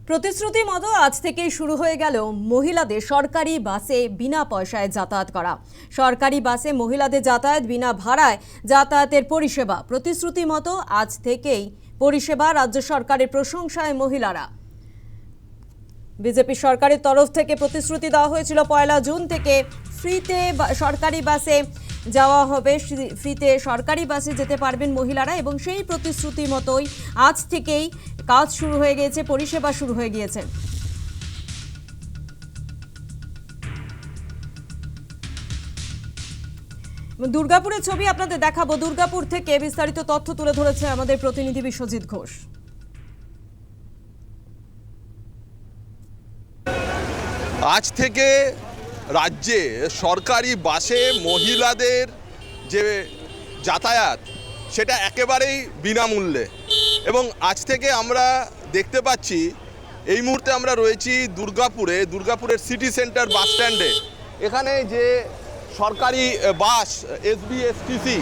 প্রতিশ্রুতি মতো আজ থেকেই শুরু হয়ে গেল মহিলাদের সরকারি বাসে বিনা পয়সায় যাতায়াত করা। সরকারি বাসে মহিলাদের যাতায়াত বিনা ভাড়ায় যাতায়াতের পরিষেবা। প্রতিশ্রুতি মতো আজ থেকেই পরিষেবা। রাজ্য সরকারের প্রশংসায় মহিলারা। বিজেপি সরকারের তরফ থেকে প্রতিশ্রুতি দেওয়া হয়েছিল 1 জুন থেকে ফ্রিতে সরকারি বাসে যাওয়া হবে, ফ্রিতে সরকারি বাসে যেতে পারবেন মহিলারা, এবং সেই প্রতিশ্রুতি মতোই আজ থেকেই কাজ শুরু হয়ে গিয়েছে, পরিষেবা শুরু হয়ে গিয়েছে। দুর্গাপুরের ছবি আপনাদের দেখাবো। দুর্গাপুর থেকে বিস্তারিত তথ্য তুলে ধরেছে আমাদের প্রতিনিধি বিশ্বজিৎ ঘোষ। আজ থেকে রাজ্যে সরকারি বাসে মহিলাদের যে যাতায়াত সেটা একেবারেই বিনামূল্যে, এবং আজ থেকে আমরা দেখতে পাচ্ছি, এই মুহূর্তে আমরা রয়েছি দুর্গাপুরের সিটি সেন্টার বাস স্ট্যান্ডে। এখানে যে সরকারি বাস এসবিএসটিসি,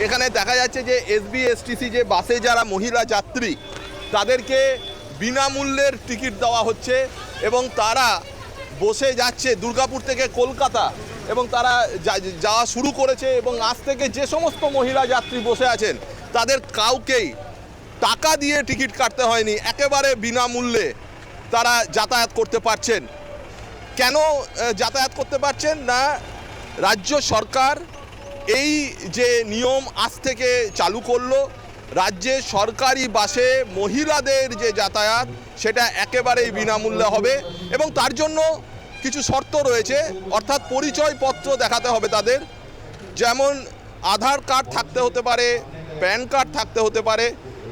এখানে দেখা যাচ্ছে যে এসবিএসটিসি যে বাসে যারা মহিলা যাত্রী তাদেরকে বিনামূল্যের টিকিট দেওয়া হচ্ছে, এবং তারা বসে যাচ্ছে দুর্গাপুর থেকে কলকাতা, এবং তারা যাওয়া শুরু করেছে। এবং আজ থেকে যে সমস্ত মহিলা যাত্রী বসে আছেন তাদের কাউকেই টাকা দিয়ে টিকিট কাটতে হয়নি, একেবারে বিনামূল্যে তারা যাতায়াত করতে পারছেন। কেন যাতায়াত করতে পারছেন না, রাজ্য সরকার এই যে নিয়ম আজ থেকে চালু করলো, রাজ্যে সরকারি বাসে মহিলাদের যে যাতায়াত সেটা একেবারেই বিনামূল্যে হবে, এবং তার জন্য কিছু শর্ত রয়েছে। অর্থাৎ পরিচয়পত্র দেখাতে হবে তাদের, যেমন আধার কার্ড থাকতে হতে পারে, প্যান কার্ড থাকতে হতে পারে,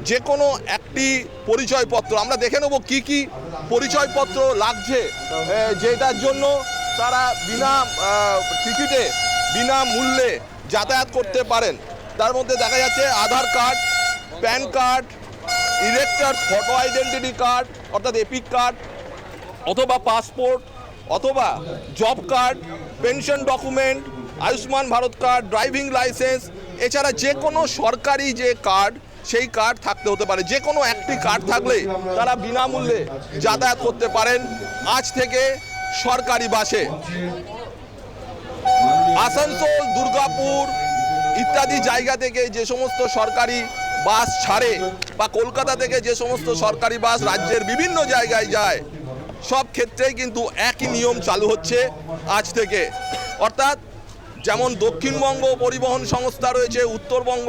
যে কোনো একটি পরিচয়পত্র। আমরা দেখে নেব কি কি পরিচয়পত্র লাগছে, যেটার জন্য তারা বিনা টিকিটে বিনামূল্যে যাতায়াত করতে পারেন। তার মধ্যে দেখা যাচ্ছে Aadhaar card, PAN card, electors photo identity card অর্থাৎ এপিক কার্ড, অথবা পাসপোর্ট, অথবা job card, pension document, Ayushman Bharat card, driving licence, এছাড়া যে কোনো সরকারি যে কার্ড সেই কার্ড থাকতে হতে পারে। যে কোনো একটি কার্ড থাকলে তারা বিনামূল্যে যাতায়াত করতে পারেন আজ থেকে সরকারি বাসে। আসানসোল, দুর্গাপুর ইত্যাদি জায়গা থেকে যে সমস্ত সরকারি বাস ছাড়ে, বা কলকাতা থেকে যে সমস্ত সরকারি বাস রাজ্যের বিভিন্ন জায়গায় যায়, সব ক্ষেত্রেই কিন্তু একই নিয়ম চালু হচ্ছে আজ থেকে। অর্থাৎ যেমন দক্ষিণবঙ্গ পরিবহন সংস্থা রয়েছে, উত্তরবঙ্গ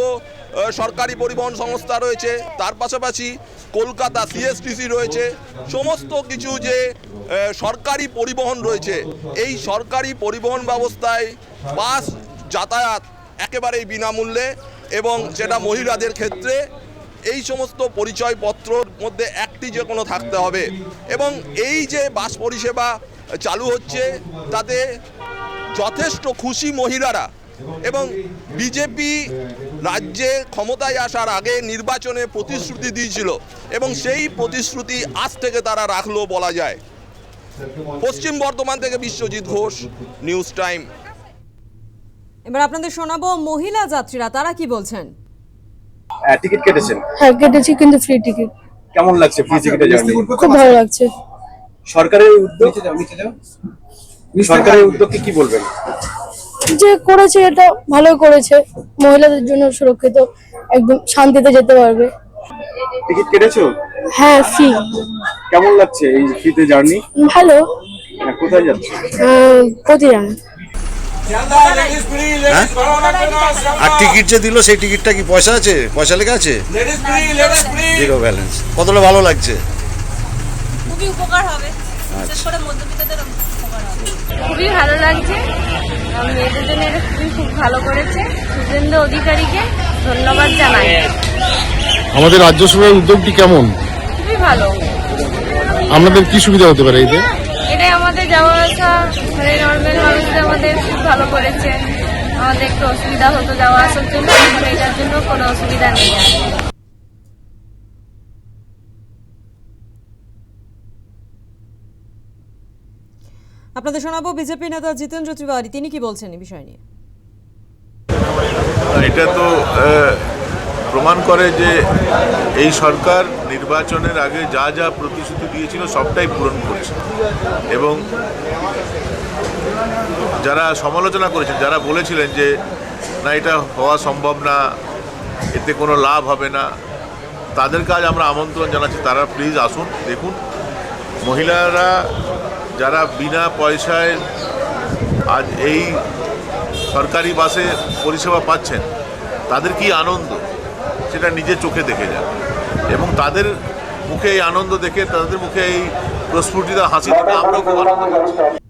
সরকারি পরিবহন সংস্থা রয়েছে, তার পাশাপাশি কলকাতা সিএসটিসি রয়েছে, সমস্ত কিছু যে সরকারি পরিবহন রয়েছে, এই সরকারি পরিবহন ব্যবস্থায় বাস যাতায়াত একেবারেই বিনামূল্যে, এবং সেটা মহিলাদের ক্ষেত্রে এই সমস্ত পরিচয়পত্রর মধ্যে একটি যে কোনো থাকতে হবে। এবং এই যে বাস পরিষেবা চালু হচ্ছে তাতে যথেষ্ট খুশি মহিলারা, এবং বিজেপি রাজ্যে ক্ষমতায় আসার আগে নির্বাচনে প্রতিশ্রুতি দিয়েছিল, এবং সেই প্রতিশ্রুতি আজ থেকে তারা রাখলো বলা যায়। পশ্চিম বর্ধমান থেকে বিশ্বজিৎ ঘোষ, নিউজ টাইম। এবার আপনাদের শোনাবো মহিলা যাত্রীরা তারা কি বলছেন। টিকিট কেটেছেন? হ্যাঁ কেটেছি, কিন্তু ফ্রি টিকিট। কেমন লাগছে ফ্রি টিকিটে জার্নি? খুব ভালো লাগছে। সরকারের উদ্যোগকে কি বলবেন? যে করেছে এটা ভালো করেছে, মহিলাদের জন্য সুরক্ষিত, একদম শান্তিতে যেতে পারবে। টিকিট কেটেছো? হ্যাঁ ফ্রি। কেমন লাগছে এই ফ্রিতে জার্নি? ভালো। কোথায় যাচ্ছে? প্রতিরাম। আর টিকিট যে দিল সেই টিকিটটা কি পয়সা আছে, পয়সা লেখা আছে? Zero balance. কতটা ভালো লাগছে? খুবই উপকার হবে, বিশেষ করে মধ্যবিত্তদের উপকার হবে। খুবই ভালো লাগছে, মেয়েদের জন্য এটা খুব ভালো করেছে। সুজেন্দ্র অধিকারীকে ধন্যবাদ জানাই। আমাদের রাজ্য সরকারের উদ্যোগটি কেমন? খুবই ভালো। আপনাদের কি সুবিধা হতে পারে এতে? এটাই আমাদের যাওয়া আসা, মানে নর্মাল মানুষদের আমাদের খুব ভালো করেছে। আমাদের একটু অসুবিধা হতো যাওয়া আসার জন্য, এটার জন্য কোনো অসুবিধা নেই। আপনাদের শোনাবো বিজেপি নেতা জিতেন্দ্র তিওয়ারি, তিনি কি বলছেন এই বিষয় নিয়ে। এটা তো প্রমাণ করে যে এই সরকার নির্বাচনের আগে যা যা প্রতিশ্রুতি দিয়েছিল সবটাই পূরণ করেছে। এবং যারা সমালোচনা করেছেন, যারা বলেছিলেন যে না এটা হওয়া সম্ভব না, এতে কোনো লাভ হবে না, তাদের কাজ আমরা আমন্ত্রণ জানাচ্ছি, তারা প্লিজ আসুন, দেখুন মহিলারা যারা বিনা পয়সায় আজ এই সরকারি বাসে পরিষেবা পাচ্ছেন তাদের কি আনন্দ সেটা নিজের চোখে দেখে যান, এবং তাদের মুখে এই আনন্দ দেখে, তাদের মুখে এই প্রস্ফুটিত হাসি দেখে আমরাও খুব আনন্দ পাচ্ছি।